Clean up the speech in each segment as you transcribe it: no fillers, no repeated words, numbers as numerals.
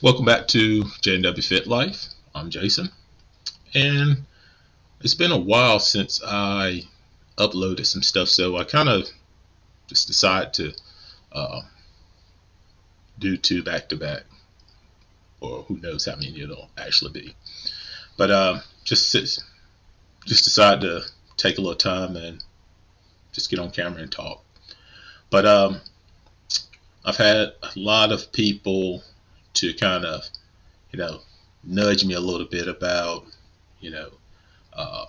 Welcome back to Jnwfitlife. I'm Jason, and it's been a while since I uploaded some stuff, so I kind of just decided to uh, do two back to back, or who knows how many it'll actually be. But just decided to take a little time and just get on camera and talk. But I've had a lot of people to kind of you know nudge me a little bit about you know uh,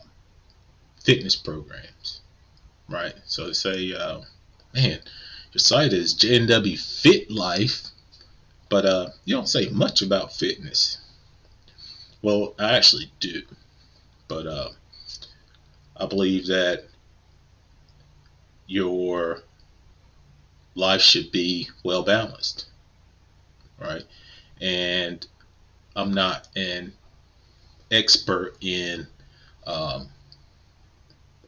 fitness programs, right? So they say, man, your site is Jnwfitlife, but you don't say much about fitness. Well, I actually do, but I believe that your life should be well balanced, right? And I'm not an expert in um,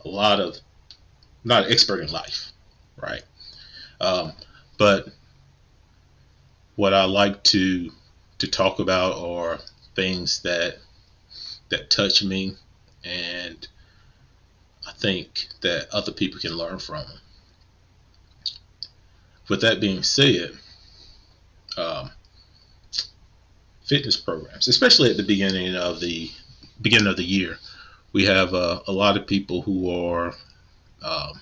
a lot of, not an expert in life, right? Um, but what I like to talk about are things that touch me, and I think that other people can learn from. With that being said, um, fitness programs, especially at the beginning of the year, we have a lot of people who are um,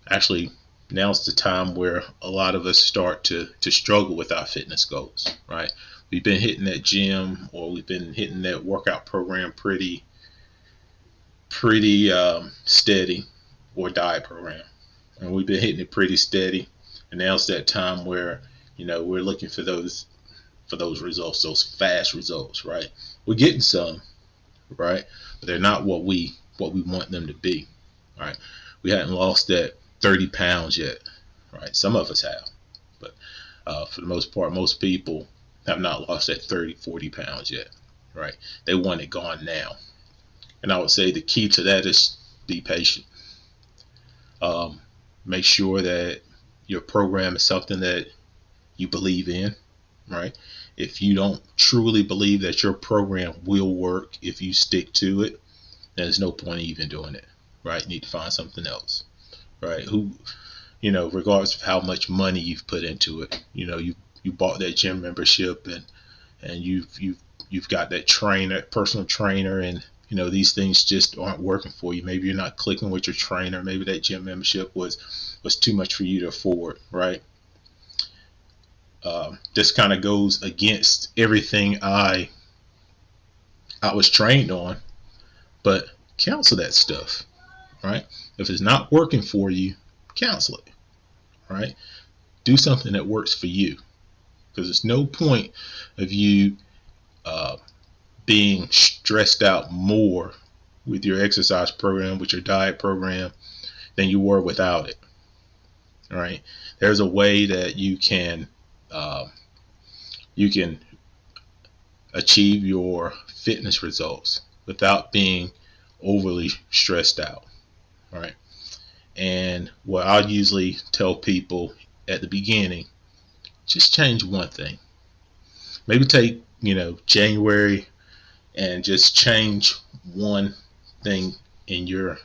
actually, now's the time where a lot of us start to struggle with our fitness goals, right? We've been hitting that gym, or we've been hitting that workout program pretty steady, or diet program, and we've been hitting it pretty steady. And now it's that time where we're looking for those results, those fast results, right? We're getting some, right, but they're not what we want them to be, right? We hadn't lost that 30 pounds yet, right? Some of us have, but for the most part, most people have not lost that 30, 40 pounds yet, right? They want it gone now. And I would say the key to that is be patient. Um, Make sure that your program is something that you believe in, right? If you don't truly believe that your program will work if you stick to it, then there's no point even doing it, right? You need to find something else, right? Regardless of how much money you've put into it, you bought that gym membership, and you've got that personal trainer, and these things just aren't working for you. Maybe you're not clicking with your trainer. Maybe that gym membership was too much for you to afford, right? This kind of goes against everything I was trained on, but cancel that stuff, right? If it's not working for you, cancel it, right? Do something that works for you, because there's no point of you uh, being stressed out more with your exercise program, with your diet program, than you were without it, right? There's a way that uh, you can achieve your fitness results without being overly stressed out, right? And what I usually tell people at the beginning, just change one thing. Maybe take, January, and just change one thing in your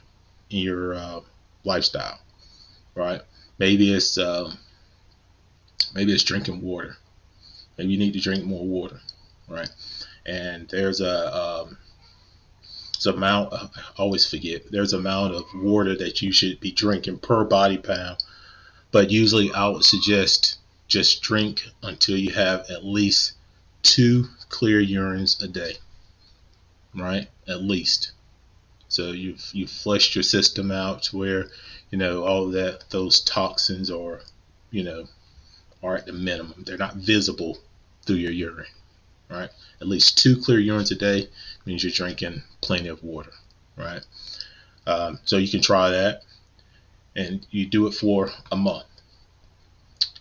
lifestyle, right? Maybe it's maybe it's drinking water. Maybe you need to drink more water, right? And there's amount. I always forget. There's amount of water that you should be drinking per body pound. But usually, I would suggest just drink until you have at least 2 clear urines a day, right? At least. So you've flushed your system out to where all those toxins you know are at the minimum. They're not visible through your urine, right? At least 2 clear urines a day means you're drinking plenty of water, right? So you can try that, and you do it for a month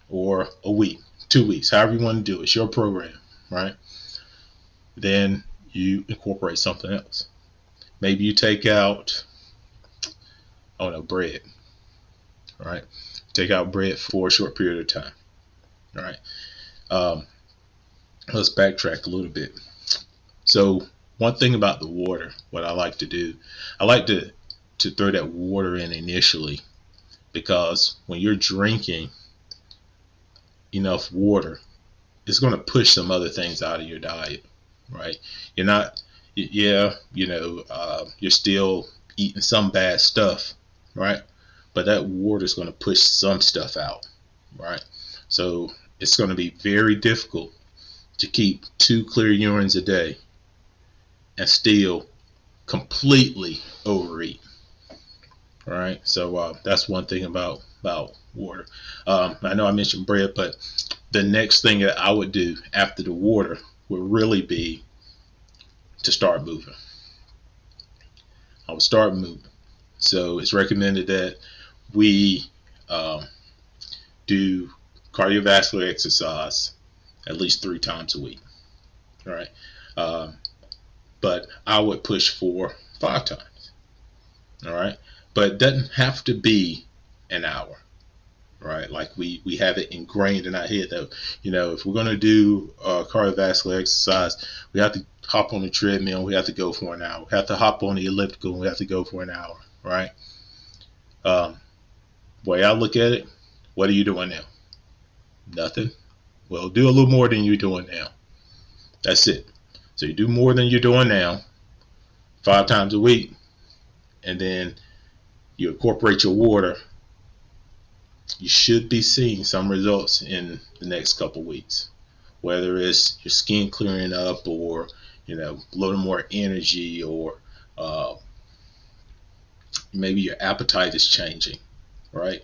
or a week, 2 weeks, however you want to do it. It's your program, right? Then you incorporate something else. Maybe you take out, bread, right? Take out bread for a short period of time, right? Um, let's backtrack a little bit. So one thing about the water, what I like to do, I like to throw that water in initially, because when you're drinking enough water, it's going to push some other things out of your diet, right? You're not, yeah, you're still eating some bad stuff, right? But that water is going to push some stuff out, right? So it's going to be very difficult to keep 2 clear urines a day and still completely overeat. All right, so that's one thing about water. I know I mentioned bread, but the next thing that I would do after the water would really be to start moving. I would start moving. So it's recommended that we do cardiovascular exercise at least 3 times a week. All right, um, but I would push for 5 times. All right, but it doesn't have to be an hour. Right, like we have it ingrained in our head that if we're going to do cardiovascular exercise, we have to hop on the treadmill, we have to go for an hour, we have to hop on the elliptical, and we have to go for an hour, right? Way I look at it, what are you doing now? Nothing. Well, do a little more than you're doing now. That's it. So you do more than you're doing now 5 times a week, and then you incorporate your water. You should be seeing some results in the next couple weeks, whether it's your skin clearing up, or a little more energy, or maybe your appetite is changing, right?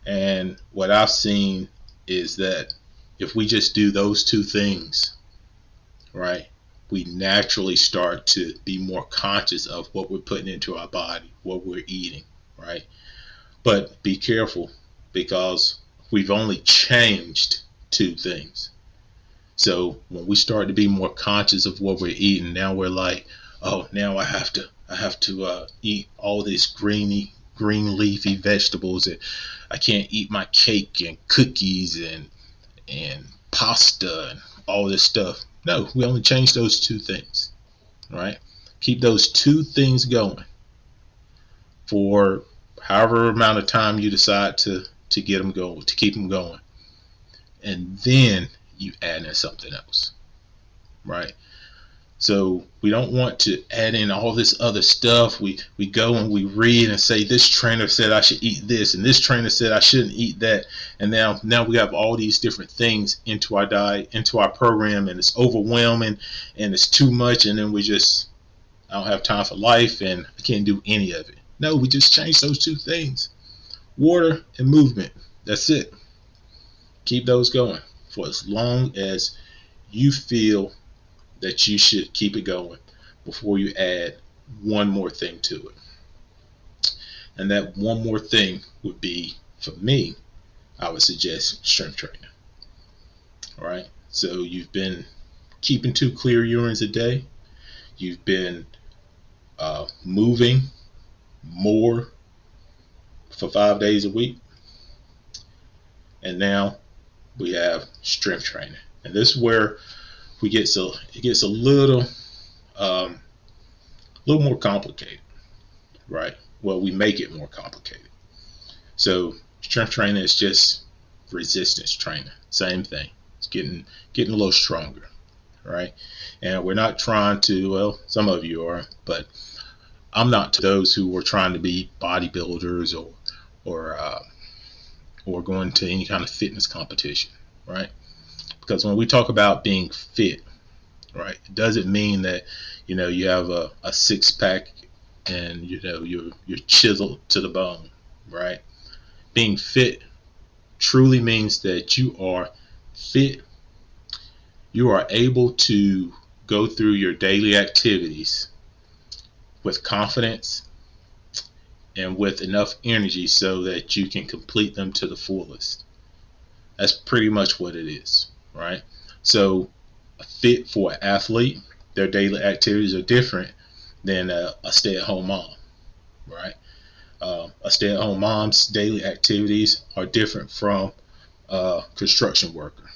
And what I've seen is that if we just do those 2 things, right, we naturally start to be more conscious of what we're putting into our body, what we're eating, right? But be careful, because we've only changed 2 things. So when we start to be more conscious of what we're eating, now we're like, oh, now I have to eat all these green leafy vegetables, and I can't eat my cake and cookies and pasta and all this stuff. No, we only changed those 2 things, right? Keep those 2 things going for however amount of time you decide to get them going, to keep them going, and then you add in something else, right? So we don't want to add in all this other stuff. We go and we read and say, this trainer said I should eat this, and this trainer said I shouldn't eat that, and now we have all these different things into our diet, into our program, and it's overwhelming and it's too much, and then I don't have time for life and I can't do any of it. No, we just changed those 2 things. Water and movement. That's it. Keep those going for as long as you feel that you should keep it going before you add one more thing to it. And that one more thing would be, for me, I would suggest strength training. All right. So you've been keeping 2 clear urines a day. You've been moving more for 5 days a week. And now we have strength training. And this is where it gets a little more complicated, right? Well, we make it more complicated. So strength training is just resistance training. Same thing. It's getting a little stronger, right? And we're not trying to, well, some of you are, but I'm not to those who are trying to be bodybuilders or going to any kind of fitness competition, right? Because when we talk about being fit, right, it doesn't mean that you have a 6-pack and you're chiseled to the bone, right? Being fit truly means that you are fit. You are able to go through your daily activities with confidence and with enough energy so that you can complete them to the fullest. That's pretty much what it is, right? So fit for an athlete, their daily activities are different than a stay-at-home mom, right? A stay-at-home mom's daily activities are different from a construction worker.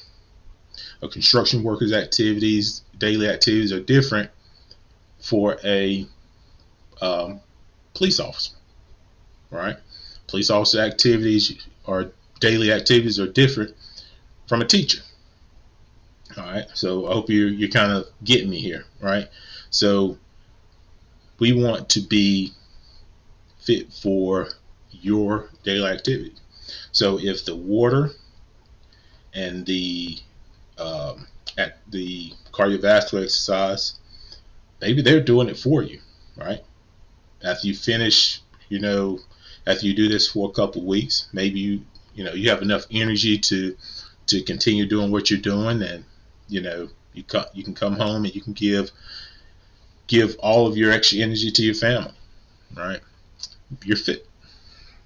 A construction worker's activities, daily activities, are different for a um, police officer, right? Police officer activities or daily activities are different from a teacher. All right, so I hope you're kind of getting me here, right? So we want to be fit for your daily activity. So if the water and at the cardiovascular exercise, maybe they're doing it for you, right? After you finish, you know, after you do this for a couple of weeks, maybe you have enough energy to continue doing what you're doing, and you can come home and you can give all of your extra energy to your family, right? You're fit,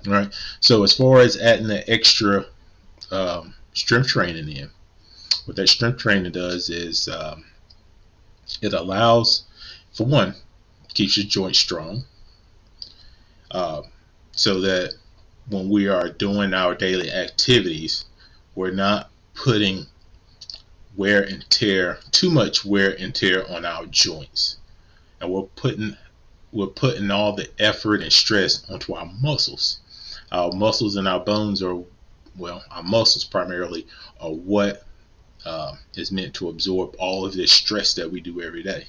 right? So as far as adding the extra strength training in, what that strength training does is it allows, for one, keeps your joints strong, uh, so that when we are doing our daily activities, we're not putting too much wear and tear on our joints, and we're putting all the effort and stress onto our muscles. Our muscles and our bones our muscles primarily are what is meant to absorb all of this stress that we do every day.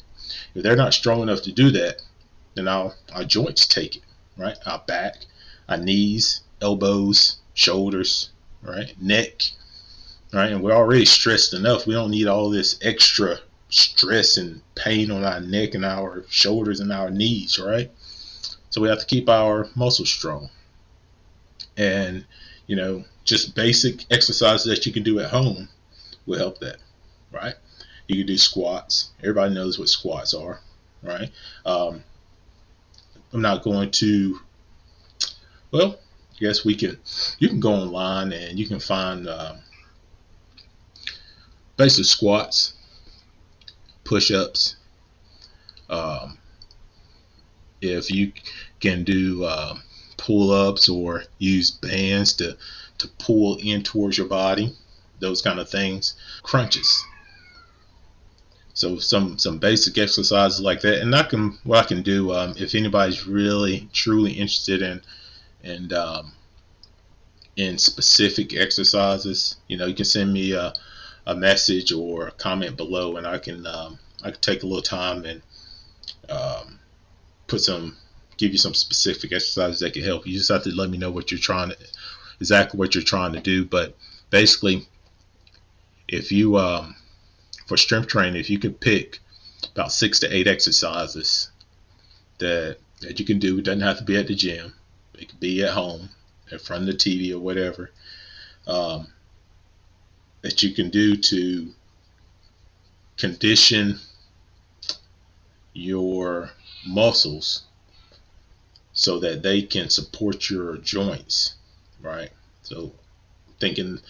If they're not strong enough to do that, then our joints take it, right? Our back, our knees, elbows, shoulders, right? Neck, right? And we're already stressed enough. We don't need all this extra stress and pain on our neck and our shoulders and our knees, right? So we have to keep our muscles strong. And, just basic exercises that you can do at home will help that, right? You can do squats. Everybody knows what squats are, right? I'm not going to, well, I guess you can go online and you can find basic squats, push-ups. If you can do pull-ups or use bands to pull in towards your body, those kind of things. Crunches. So some basic exercises like that, and what I can do, if anybody's really truly interested in specific exercises, you can send me a message or a comment below, and I can take a little time and give you some specific exercises that can help. You just have to let me know exactly what you're trying to do. But basically, if you for strength training, if you can pick about 6 to 8 exercises that you can do, it doesn't have to be at the gym. It could be at home, in front of the TV or whatever, that you can do to condition your muscles so that they can support your joints, right? So thinking,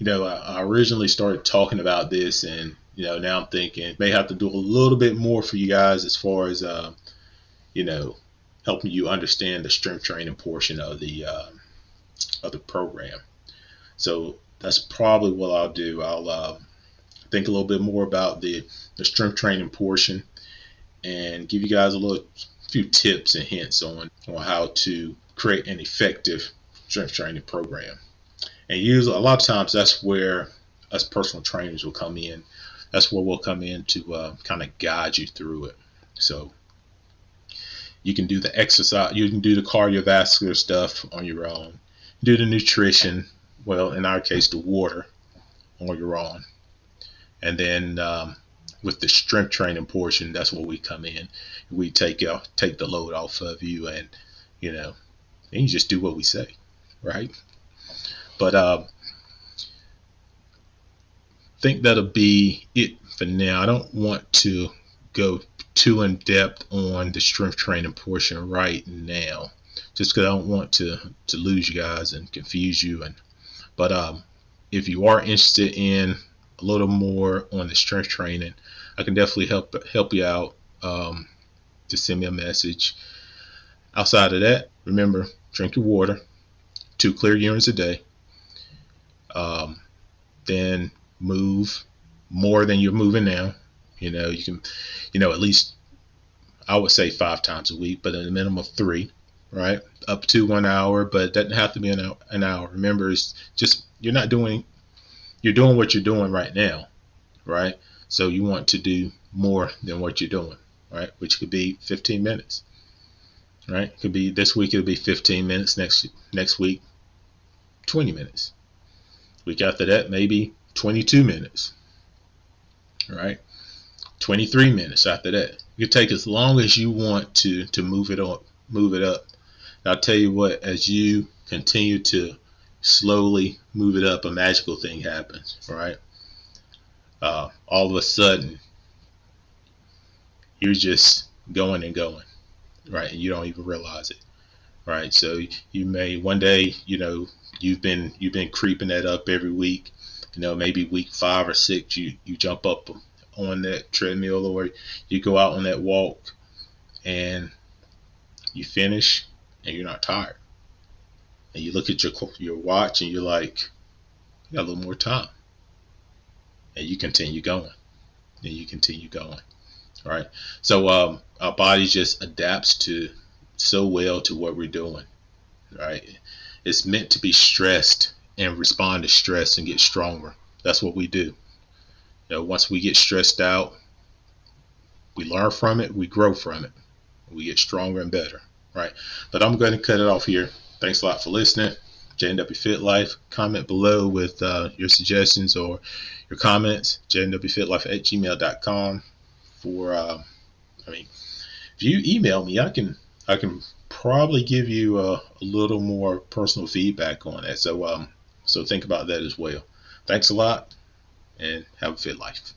I originally started talking about this, and now I'm thinking may have to do a little bit more for you guys as far as helping you understand the strength training portion of the program. So that's probably what I'll do. I'll think a little bit more about the strength training portion and give you guys a few tips and hints on how to create an effective strength training program. And usually, a lot of times, that's where us personal trainers will come in. That's where we'll come in to kind of guide you through it. So you can do the exercise, you can do the cardiovascular stuff on your own, do the nutrition, well, in our case, the water, on your own. And then with the strength training portion, that's where we come in. We take the load off of you, and and you just do what we say, right? But I think that'll be it for now. I don't want to go too in depth on the strength training portion right now, just because I don't want to lose you guys and confuse you. But if you are interested in a little more on the strength training, I can definitely help you out. Just send me a message. Outside of that, remember, drink your water, 2 clear urines a day. Then move more than you're moving now. You can, at least I would say 5 times a week, but at a minimum of 3, right? Up to 1 hour, but it doesn't have to be an hour. Remember, it's just you're doing what you're doing right now, right? So you want to do more than what you're doing, right? Which could be 15 minutes, right? It could be this week. It'll be 15 minutes. Next week, 20 minutes. Week after that, maybe 22 minutes, right? 23 minutes after that. You can take as long as you want to move it up. And I'll tell you what, as you continue to slowly move it up, a magical thing happens, right? All of a sudden, you're just going and going, right? And you don't even realize it, right? So you may one day, you've been creeping that up every week. Maybe week 5 or 6, you jump up on that treadmill, or you go out on that walk and you finish and you're not tired. And you look at your watch and you're like, you got a little more time. And you continue going. And you continue going. Right? So our body just adapts to so well to what we're doing. Right? It's meant to be stressed and respond to stress and get stronger. That's what we do. Once we get stressed out, we learn from it, we grow from it, we get stronger and better, right? But I'm going to cut it off here. Thanks a lot for listening. Jnwfitlife. Comment below with your suggestions or your comments. jnwfitlife@gmail.com. If you email me, I can probably give you a little more personal feedback on that. So think about that as well. Thanks a lot, and have a fit life.